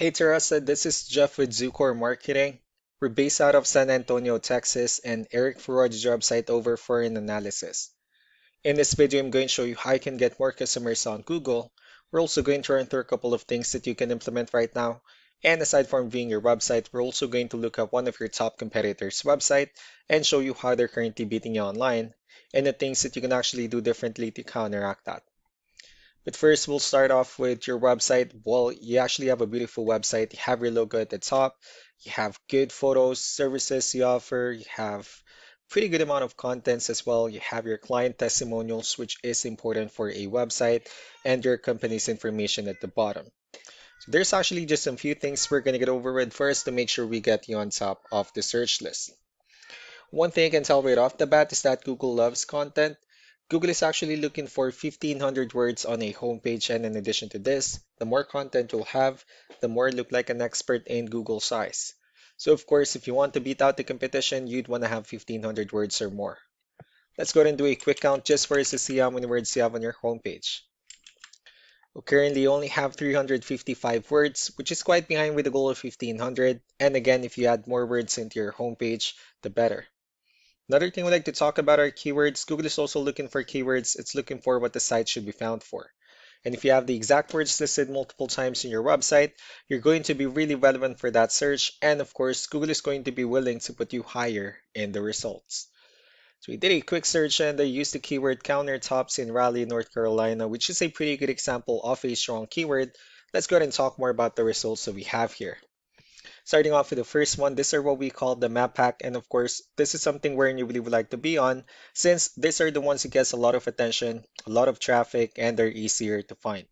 Hey Teresa, this is Jeff with Zucor Marketing. We're based out of San Antonio, Texas, and Eric forwarded your website over for an analysis. In this video, I'm going to show you how you can get more customers on Google. We're also going to run through a couple of things that you can implement right now. And aside from viewing your website, we're also going to look at one of your top competitors' website and show you how they're currently beating you online and the things that you can actually do differently to counteract that. But first, we'll start off with your website. Well, you actually have a beautiful website. You have your logo at the top. You have good photos, services you offer. You have pretty good amount of contents as well. You have your client testimonials, which is important for a website, and your company's information at the bottom. So there's actually just some few things we're going to get over with first to make sure we get you on top of the search list. One thing I can tell right off the bat is that Google loves content. Google is actually looking for 1,500 words on a homepage, and in addition to this, the more content you'll have, the more you look like an expert in Google's eyes. So of course, if you want to beat out the competition, you'd want to have 1,500 words or more. Let's go ahead and do a quick count just for us to see how many words you have on your homepage. We currently only have 355 words, which is quite behind with the goal of 1,500. And again, if you add more words into your homepage, the better. Another thing we like to talk about are keywords. Google is also looking for keywords. It's looking for what the site should be found for. And if you have the exact words listed multiple times in your website, you're going to be really relevant for that search. And of course, Google is going to be willing to put you higher in the results. So we did a quick search and I used the keyword countertops in Raleigh, North Carolina, which is a pretty good example of a strong keyword. Let's go ahead and talk more about the results that we have here. Starting off with the first one, these are what we call the map pack. And of course, this is something where you really would like to be on since these are the ones that gets a lot of attention, a lot of traffic, and they're easier to find.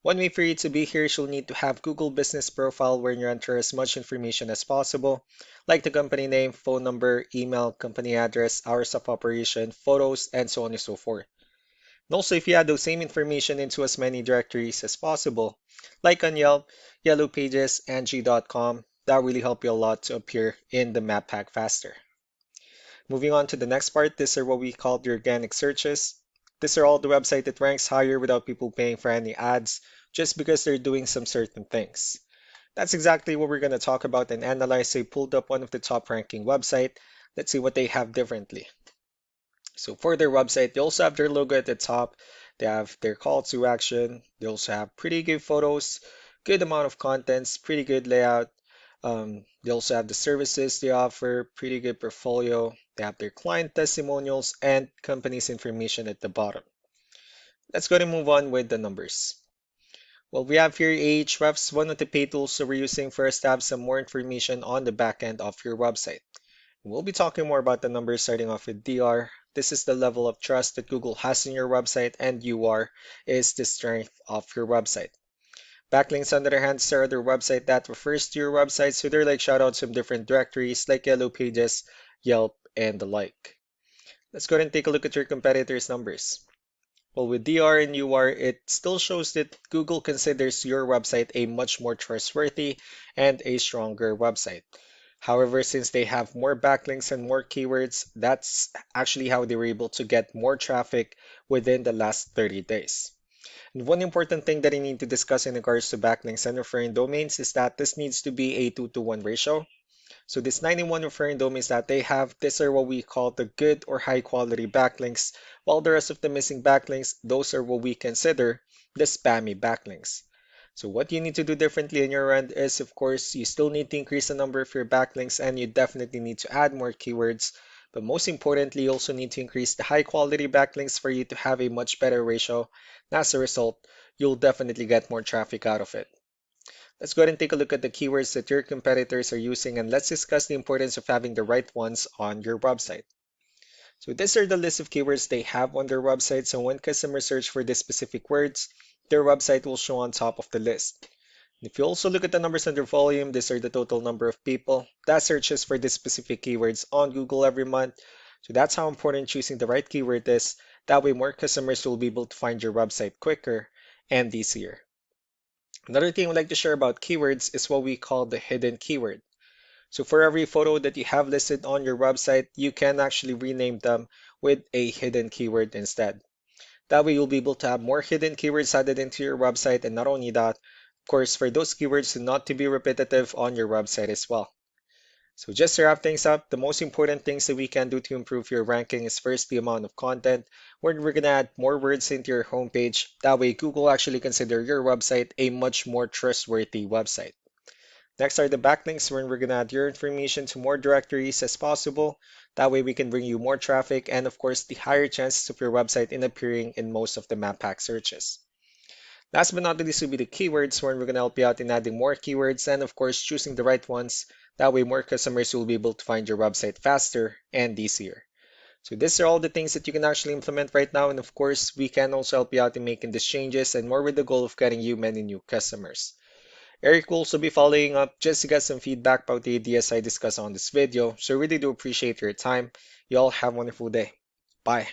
One way for you to be here is you'll need to have Google Business Profile where you enter as much information as possible, like the company name, phone number, email, company address, hours of operation, photos, and so on and so forth. And also, if you add those same information into as many directories as possible, like on Yelp, Yellow Pages, and G.com, that will really help you a lot to appear in the map pack faster. Moving on to the next part, these are what we call the organic searches. These are all the website that ranks higher without people paying for any ads, just because they're doing some certain things. That's exactly what we're going to talk about and analyze. So I pulled up one of the top ranking website. Let's see what they have differently. So for their website, they also have their logo at the top. They have their call to action. They also have pretty good photos, good amount of contents, pretty good layout. They also have the services they offer, pretty good portfolio. They have their client testimonials and company's information at the bottom. Let's go and move on with the numbers. Well, we have here Ahrefs, one of the pay tools that we're using first to have some more information on the back end of your website. We'll be talking more about the numbers starting off with DR. This is the level of trust that Google has in your website, and UR is the strength of your website. Backlinks, on the other hand, are other website that refers to your website, so they're like shoutouts from different directories like Yellow Pages, Yelp, and the like. Let's go ahead and take a look at your competitors' numbers. Well, with DR and UR, it still shows that Google considers your website a much more trustworthy and a stronger website. However, since they have more backlinks and more keywords, that's actually how they were able to get more traffic within the last 30 days. And one important thing that I need to discuss in regards to backlinks and referring domains is that this needs to be a 2-to-1 ratio. So this 91 referring domains that they have, these are what we call the good or high quality backlinks, while the rest of the missing backlinks, those are what we consider the spammy backlinks. So what you need to do differently on your end is, of course, you still need to increase the number of your backlinks and you definitely need to add more keywords. But most importantly, you also need to increase the high quality backlinks for you to have a much better ratio. And as a result, you'll definitely get more traffic out of it. Let's go ahead and take a look at the keywords that your competitors are using and let's discuss the importance of having the right ones on your website. So these are the list of keywords they have on their website. So when customers search for these specific words, their website will show on top of the list. If you also look at the numbers under volume, these are the total number of people that searches for these specific keywords on Google every month. So that's how important choosing the right keyword is. That way more customers will be able to find your website quicker and easier. Another thing we'd like to share about keywords is what we call the hidden keyword. So for every photo that you have listed on your website, you can actually rename them with a hidden keyword instead. That way you'll be able to have more hidden keywords added into your website, and not only that, Of course, for those keywords not to be repetitive on your website as well. So just to wrap things up, the most important things that we can do to improve your ranking is first the amount of content, where we're gonna add more words into your homepage. That way Google actually consider your website a much more trustworthy website. Next are the backlinks, where we're gonna add your information to more directories as possible. That way we can bring you more traffic and of course the higher chances of your website in appearing in most of the map pack searches. Last but not least will be the keywords, where we're going to help you out in adding more keywords and of course choosing the right ones. That way more customers will be able to find your website faster and easier. So these are all the things that you can actually implement right now, and of course we can also help you out in making these changes and more with the goal of getting you many new customers. Eric will also be following up just to get some feedback about the ideas I discussed on this video, so I really do appreciate your time. You all have a wonderful day. Bye.